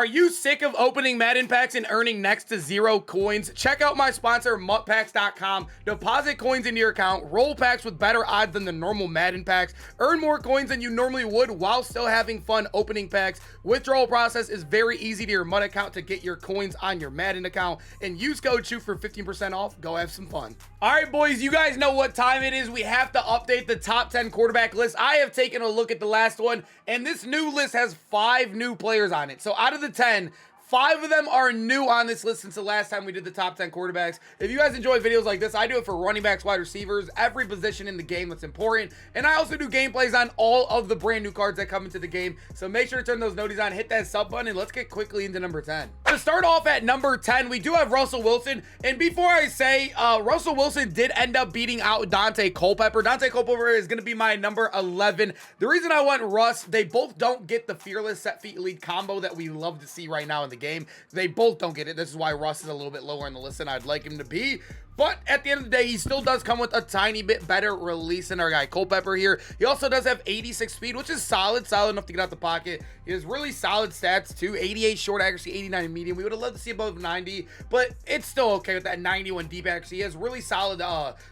Are you sick of opening Madden packs and earning next to 0 coins? Check out my sponsor, MutPacks.com. Deposit coins into your account, roll packs with better odds than the normal Madden packs, earn more coins than you normally would while still having fun opening packs. Withdrawal process is very easy to your Mut account to get your coins on your Madden account, and use code SHOOT for 15% off. Go have some fun. All right, boys, you guys know what time it is. We have to update the top 10 quarterback list. I have taken a look at the last one, and this new list has 5 new players on it. So out of the 10, 5 of them are new on this list since the last time we did the top 10 quarterbacks. If you guys enjoy videos like this, I do it for running backs, wide receivers, every position in the game that's important. And I also do gameplays on all of the brand new cards that come into the game. So make sure to turn those noties on, hit that sub button, and let's get quickly into number 10. To start off at number 10, we do have Russell Wilson. And before I say, Russell Wilson did end up beating out Dante Culpepper. Dante Culpepper is going to be my number 11. The reason I went Russ, they both don't get the fearless set feet elite combo that we love to see right now in the game. They both don't get it. This is why Russ is a little bit lower on the list than I'd like him to be. But at the end of the day, he still does come with a tiny bit better release than our guy Culpepper here. He also does have 86 speed, which is solid enough to get out the pocket. He has really solid stats too. 88 short accuracy, 89 medium. We would have loved to see above 90, but it's still okay with that 91 deep accuracy. He has really solid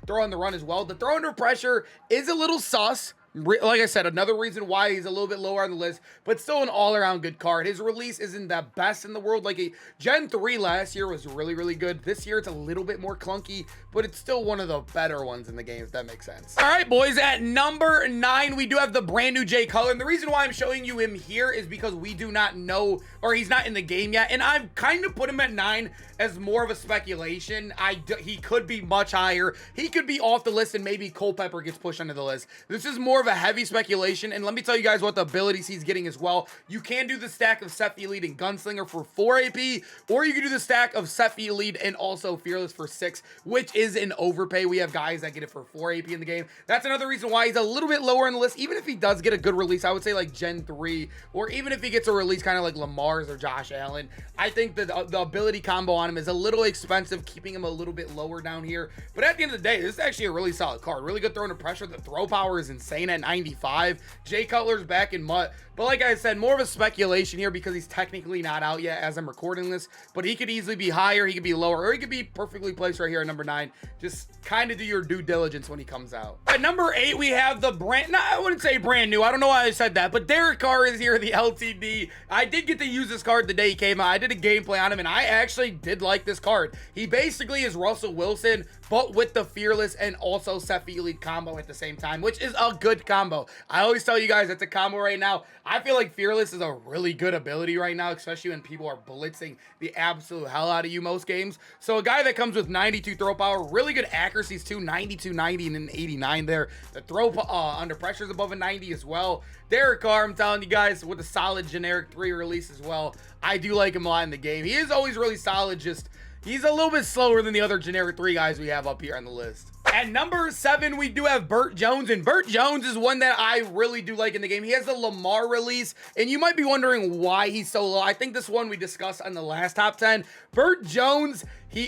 throw on the run as well. The throw under pressure is a little sus. Like I said, another reason why he's a little bit lower on the list, but still an all-around good card. His release isn't the best in the world. Like a Gen 3 last year was really, really good. This year it's a little bit more clunky, but it's still one of the better ones in the game, if that makes sense. All right, boys, at number 9, we do have the brand new Jay Cutler. And the reason why I'm showing you him here is because we do not know, or he's not in the game yet. And I've kind of put him at 9 as more of a speculation. He could be much higher. He could be off the list and maybe Culpepper gets pushed onto the list. This is more of a heavy speculation, and let me tell you guys what the abilities he's getting as well. You can do the stack of Set Elite and Gunslinger for 4 AP, or you can do the stack of Set Elite and also Fearless for 6, which is an overpay. We have guys that get it for 4 AP in the game. That's another reason why he's a little bit lower on the list. Even if he does get a good release, I would say like Gen 3, or even if he gets a release kind of like Lamar's or Josh Allen, I think that the ability combo on him is a little expensive, keeping him a little bit lower down here. But at the end of the day, this is actually a really solid card. Really good throw under pressure. The throw power is insane at 95. Jay Cutler's back in Mut, but like I said, more of a speculation here because he's technically not out yet as I'm recording this, but he could easily be higher, he could be lower, or he could be perfectly placed right here at number 9. Just kind of do your due diligence when he comes out. At number 8, we have the I wouldn't say brand new, I don't know why I said that, but Derek Carr is here, the LTD. I did get to use this card the day he came out. I did a gameplay on him, and I actually did like this card. He basically is Russell Wilson, but with the Fearless and also Set Elite combo at the same time, which is a good combo. I always tell you guys it's a combo right now. I feel like Fearless is a really good ability right now, especially when people are blitzing the absolute hell out of you most games. So a guy that comes with 92 throw power, really good accuracies too, 92, 90, and an 89 there. The throw under pressure is above a 90 as well. Derek Carr, I'm telling you guys, with a solid generic 3 release as well. I do like him a lot in the game. He is always really solid, just he's a little bit slower than the other generic 3 guys we have up here on the list. At number 7, we do have BERT Jones, and BERT Jones is one that I really do like in the game. He has the LAMAR release, and you might be wondering why he's so low. I think this one we discussed on the last top 10. BERT Jones,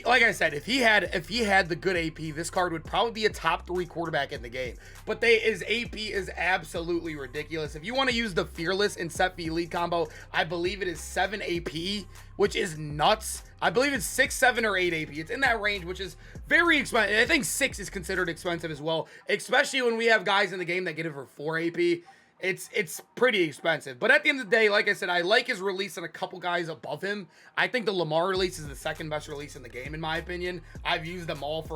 like I said, if he had the good AP, this card would probably be a top 3 quarterback in the game. But his AP is absolutely ridiculous. If you want to use the Fearless and Set Elite combo, I believe it is 7 AP, which is nuts. I believe it's 6, 7, or 8 AP. It's in that range, which is very expensive. I think 6 is considered expensive as well, especially when we have guys in the game that get it for 4 AP. It's pretty expensive. But at the end of the day, like I said, I like his release and a couple guys above him. I think the LAMAR release is the second best release in the game, in my opinion. I've used them all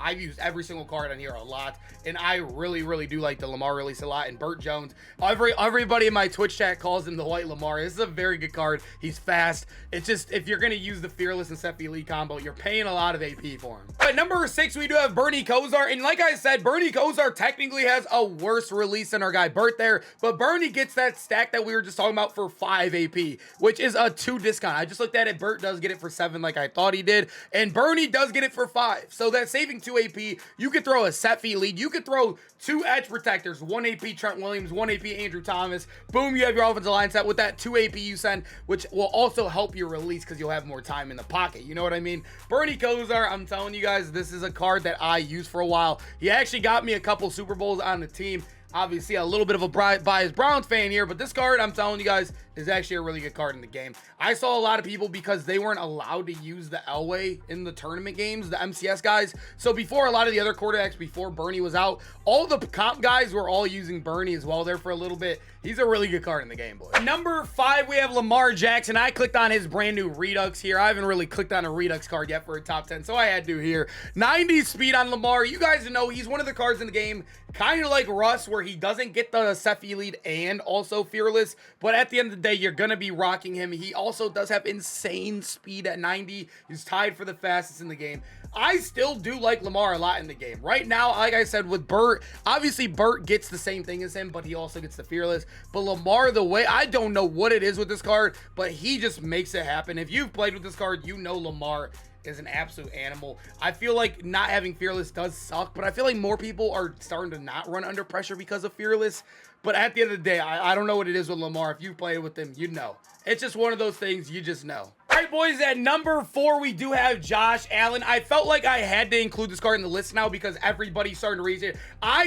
I've used every single card on here a lot, and I really, really do like the LAMAR release a lot. And BERT Jones, everybody in my Twitch chat calls him the White LAMAR. This is a very good card. He's fast. It's just, if you're going to use the Fearless and Set Elite combo, you're paying a lot of AP for him. At number 6, we do have Bernie Kosar, and like I said, Bernie Kosar technically has a worse release than our guy BERT there. But Bernie gets that stack that we were just talking about for 5 AP, which is a 2 discount. I just looked at it. BERT does get it for 7 like I thought he did, and Bernie does get it for 5. So that saving 2 AP, you could throw a Set lead. You could throw 2 edge protectors, 1 AP Trent Williams, 1 AP Andrew Thomas. Boom, you have your offensive line set with that 2 AP you send, which will also help your release because you'll have more time in the pocket. You know what I mean? Bernie Kosar, I'm telling you guys, this is a card that I used for a while. He actually got me a couple Super Bowls on the team. Obviously, a little bit of a biased Browns fan here, but this card, I'm telling you guys, is actually a really good card in the game. I saw a lot of people, because they weren't allowed to use the Elway in the tournament games, the MCS guys. So before, a lot of the other quarterbacks, before Bernie was out, all the comp guys were all using Bernie as well there for a little bit. He's a really good card in the game, boys. Number 5, we have Lamar Jackson. I clicked on his brand new Redux here. I haven't really clicked on a Redux card yet for a top 10, so I had to here. 90 speed on Lamar. You guys know he's one of the cards in the game, kind of like Russ, where he doesn't get the Seffi lead and also fearless, but at the end of the day, you're going to be rocking him. He also does have insane speed at 90. He's tied for the fastest in the game. I still do like Lamar a lot in the game. Right now, like I said, with Bert, obviously Bert gets the same thing as him, but he also gets the fearless. But Lamar, the way, I don't know what it is with this card, but he just makes it happen. If you've played with this card, you know Lamar is an absolute animal. I feel like not having fearless does suck, but I feel like more people are starting to not run under pressure because of fearless. But at the end of the day, I don't know what it is with Lamar. If you've played with him, you know. It's just one of those things, you just know. All right, boys, at number 4, we do have Josh Allen. I felt like I had to include this card in the list now because everybody's starting to reach it. I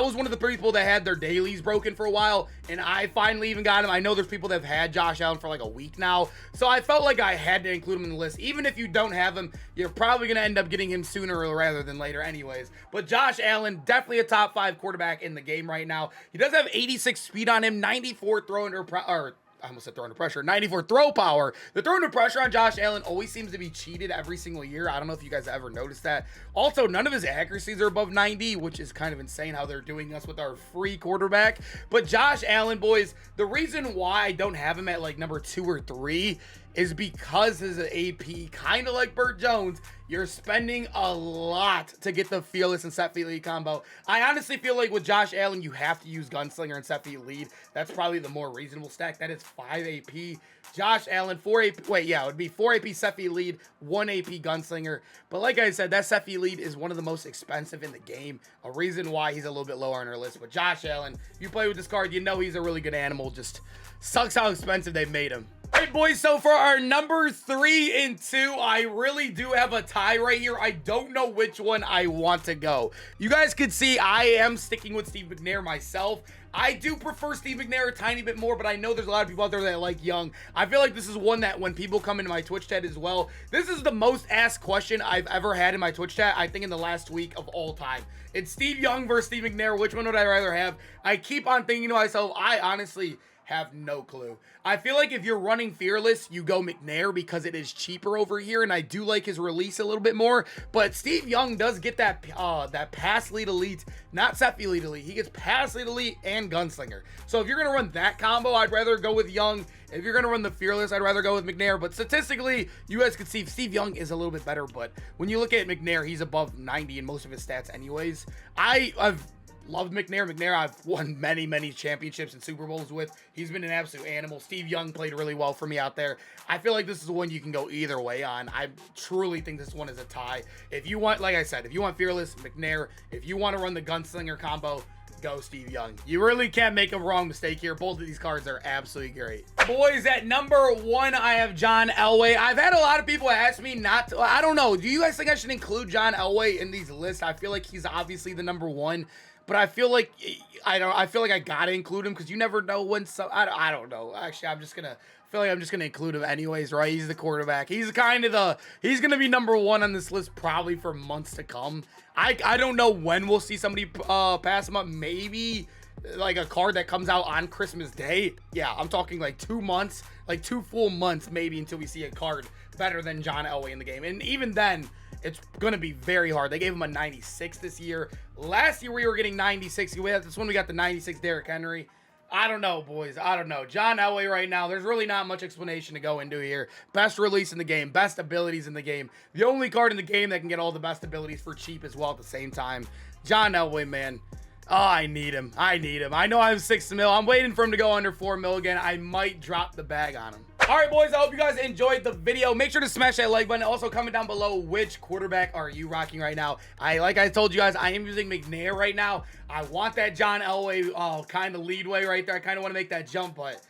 was one of the people that had their dailies broken for a while, and I finally even got him. I know there's people that have had Josh Allen for like a week now, so I felt like I had to include him in the list. Even if you don't have him, you're probably going to end up getting him sooner rather than later anyways. But Josh Allen, definitely a top 5 quarterback in the game right now. He does have 86 speed on him, 94 throw under I almost said throw under pressure, 94 throw power. The throw under pressure on Josh Allen always seems to be cheated every single year. I don't know if you guys ever noticed that. Also, none of his accuracies are above 90, which is kind of insane how they're doing us with our free quarterback. But Josh Allen, boys, the reason why I don't have him at like number 2 or 3 is because his AP, kind of like Burt Jones, you're spending a lot to get the fearless and set feet lead combo. I honestly feel like with Josh Allen, you have to use gunslinger and set feet lead. That's probably the more reasonable stack. That is 5 AP. Josh Allen, 4 AP. Wait, yeah, it would be 4 AP set feet lead, 1 AP gunslinger. But like I said, that set feet lead is one of the most expensive in the game. A reason why he's a little bit lower on our list. But Josh Allen, you play with this card, you know he's a really good animal. Just sucks how expensive they made him. All right, boys, so for our number 3 and 2, I really do have a tie right here. I don't know which one I want to go. You guys could see I am sticking with Steve McNair myself. I do prefer Steve McNair a tiny bit more, but I know there's a lot of people out there that like Young. I feel like this is one that when people come into my Twitch chat as well, this is the most asked question I've ever had in my Twitch chat, I think in the last week of all time. It's Steve Young versus Steve McNair. Which one would I rather have? I keep on thinking to myself, I honestly have no clue. I feel like if you're running fearless, you go McNair because it is cheaper over here, and I do like his release a little bit more. But Steve Young does get that that pass lead elite, not set feet lead elite. He gets pass lead elite and gunslinger. So if you're gonna run that combo, I'd rather go with Young. If you're gonna run the fearless, I'd rather go with McNair. But statistically, you guys can see Steve Young is a little bit better. But when you look at McNair, he's above 90 in most of his stats, anyways. I've loved McNair. McNair, I've won many championships and Super Bowls with. He's been an absolute animal. Steve Young played really well for me out there. I feel like this is one you can go either way on. I truly think this one is a tie. If you want, like I said, if you want fearless, McNair. If you want to run the gunslinger combo, go Steve Young. You really can't make a wrong mistake here. Both of these cards are absolutely great. Boys, at number 1, I have John Elway. I've had a lot of people ask me not to, I don't know. Do you guys think I should include John Elway in these lists? I feel like he's obviously the number 1. But I feel like I feel like I gotta include him because you never know when I don't know. Actually, I feel like I'm just gonna include him anyways, right? He's the quarterback. He's gonna be number 1 on this list probably for months to come. I don't know when we'll see somebody pass him up. Maybe like a card that comes out on Christmas Day. Yeah, I'm talking like 2 months, like 2 full months maybe until we see a card better than John Elway in the game. And even then, it's going to be very hard. They gave him a 96 this year. Last year, we were getting 96. That's when we got the 96 Derrick Henry. I don't know, boys. I don't know. John Elway right now, there's really not much explanation to go into here. Best release in the game. Best abilities in the game. The only card in the game that can get all the best abilities for cheap as well at the same time. John Elway, man. Oh, I need him. I need him. I know I have 6 mil. I'm waiting for him to go under 4 mil again. I might drop the bag on him. All right, boys, I hope you guys enjoyed the video. Make sure to smash that like button. Also, comment down below which quarterback are you rocking right now. Like I told you guys, I am using McNair right now. I want that John Elway kind of leadway right there. I kind of want to make that jump, but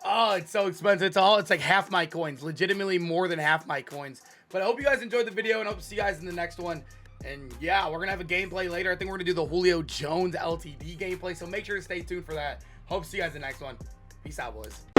it's so expensive. It's like half my coins. Legitimately more than half my coins. But I hope you guys enjoyed the video, and I hope to see you guys in the next one. And yeah, we're gonna have a gameplay later. I think we're gonna do the Julio Jones LTD gameplay, so make sure to stay tuned for that. Hope to see you guys in the next one. Peace out, boys.